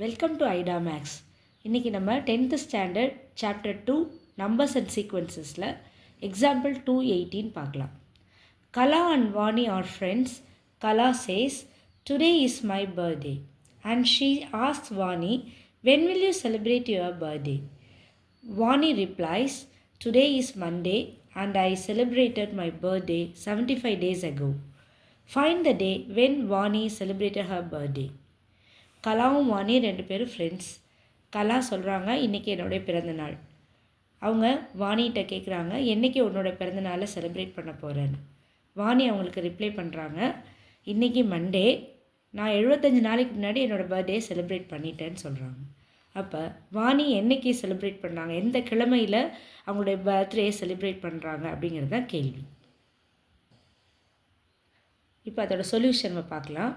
Welcome to ஐடா maths. இன்றைக்கி நம்ம 10th standard chapter 2 numbers and சீக்வன்சஸில் எக்ஸாம்பிள் 218 பார்க்கலாம். Kala and Vani are friends. Kala says, "Today is my birthday." And she asks Vani, "When will you celebrate your birthday?" Vani replies, "Today is Monday and I celebrated my birthday 75 days ago." Find the day when Vani celebrated her birthday. கலாவும் Vani ரெண்டு பேரும் friends. கலா சொல்கிறாங்க, இன்றைக்கி என்னுடைய பிறந்தநாள். அவங்க வாணிகிட்ட கேட்குறாங்க, என்றைக்கு உன்னோட பிறந்தநாளை செலிப்ரேட் பண்ண போகிறேன்னு. வாணி அவங்களுக்கு ரிப்ளை பண்ணுறாங்க, இன்றைக்கி மண்டே, நான் 75 நாளைக்கு முன்னாடி என்னோடய பர்த்டே செலிப்ரேட் பண்ணிட்டேன்னு சொல்கிறாங்க. அப்போ வாணி என்றைக்கு செலிப்ரேட் பண்ணுறாங்க, எந்த கிழமையில் அவங்களுடைய பர்த்டே செலிப்ரேட் பண்ணுறாங்க அப்படிங்கிறது தான் கேள்வி. இப்போ அதோட சொல்யூஷன் நம்ம பார்க்கலாம்.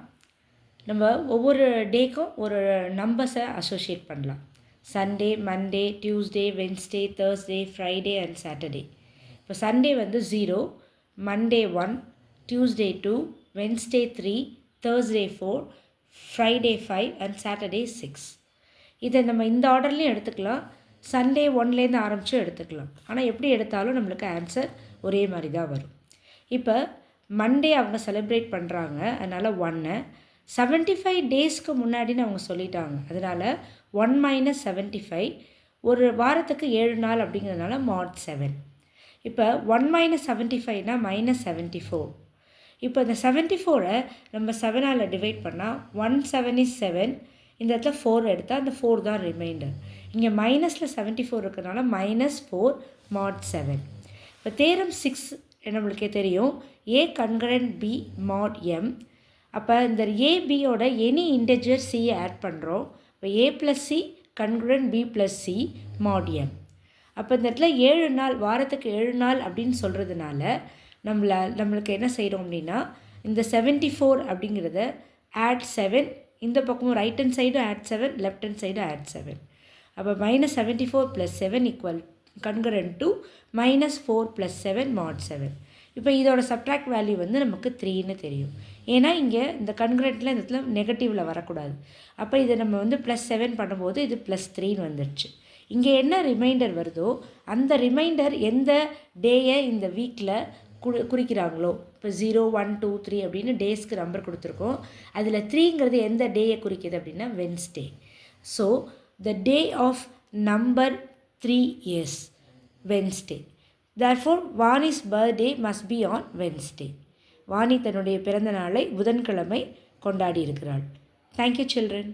நம்ம ஒவ்வொரு டேக்கும் ஒரு நம்பர்ஸை அசோசியேட் பண்ணலாம். Sunday, Monday, Tuesday, Wednesday, Thursday, Friday and Saturday. இப்போ சண்டே வந்து 0, Monday 1, Tuesday 2, Wednesday 3, Thursday 4, Friday 5 and Saturday 6. இதை நம்ம இந்த ஆர்டர்லேயும் எடுத்துக்கலாம், சண்டே 1லேருந்து ஆரம்பித்து எடுத்துக்கலாம். ஆனால் எப்படி எடுத்தாலும் நம்மளுக்கு ஆன்சர் ஒரே மாதிரி தான் வரும். இப்போ மண்டே அவங்க செலிப்ரேட் பண்ணுறாங்க, அதனால் 1. 75 டேஸ்க்கு முன்னாடின்னு அவங்க சொல்லிட்டாங்க, அதனால் 1 - 75, ஒரு வாரத்துக்கு 7 நாள் அப்படிங்கிறதுனால mod 7. இப்போ 1 - 75னா -74. இப்போ இந்த 74ஐ நம்ம 7ஆல் டிவைட் பண்ணால் 1 7 is 7, இந்த இடத்துல 4 எடுத்தால் அந்த 4 தான் ரிமைண்டர். இங்கே மைனஸில் 74 இருக்கிறதுனால -4 mod 7. இப்போ தேரம் 6 நம்மளுக்கே தெரியும், A concurrent B mod M. அப்போ இந்த ஏபியோட எனி இன்டெஜர் சியை ஆட் பண்ணுறோம். இப்போ A + C கன்குரண்ட் B + C mod M. அப்போ இந்த இடத்துல 7 நாள், வாரத்துக்கு 7 நாள் அப்படின்னு சொல்கிறதுனால நம்மளுக்கு என்ன செய்கிறோம் அப்படின்னா, இந்த 74 அப்படிங்கிறத ஆட் 7, இந்த பக்கமும் ரைட் ஹேண்ட் சைடும் ஆட் 7, லெஃப்ட் ஹேண்ட் சைடும் ஆட் 7. அப்போ -74 + 7 ஈக்குவல் கன்குரண்ட் டு -4 + 7 mod 7. இப்போ இதோட சப்ட்ராக்ட் வேல்யூ வந்து நமக்கு 3ன்னு தெரியும். ஏன்னா இங்கே இந்த கன்குரண்ட்டில் இந்த இடத்துல நெகட்டிவில் வரக்கூடாது. அப்போ இதை நம்ம வந்து +7 பண்ணும்போது இது +3ன்னு வந்துடுச்சு. இங்கே என்ன ரிமைண்டர் வருதோ அந்த ரிமைண்டர் எந்த டேயை இந்த வீக்கில் குறிக்கிறாங்களோ, இப்போ 0 1 2 3 அப்படின்னு டேஸ்க்கு நம்பர் கொடுத்துருக்கோம். அதில் 3ங்கிறது எந்த டேயை குறிக்கிது அப்படின்னா Wednesday. So the day of number 3 is Wednesday. Therefore, Vani's birthday must be on Wednesday. Vani தன்னுடைய பிறந்த நாளை புதன்கிழமை கொண்டாடி இருக்கிறாள். Thank you, children.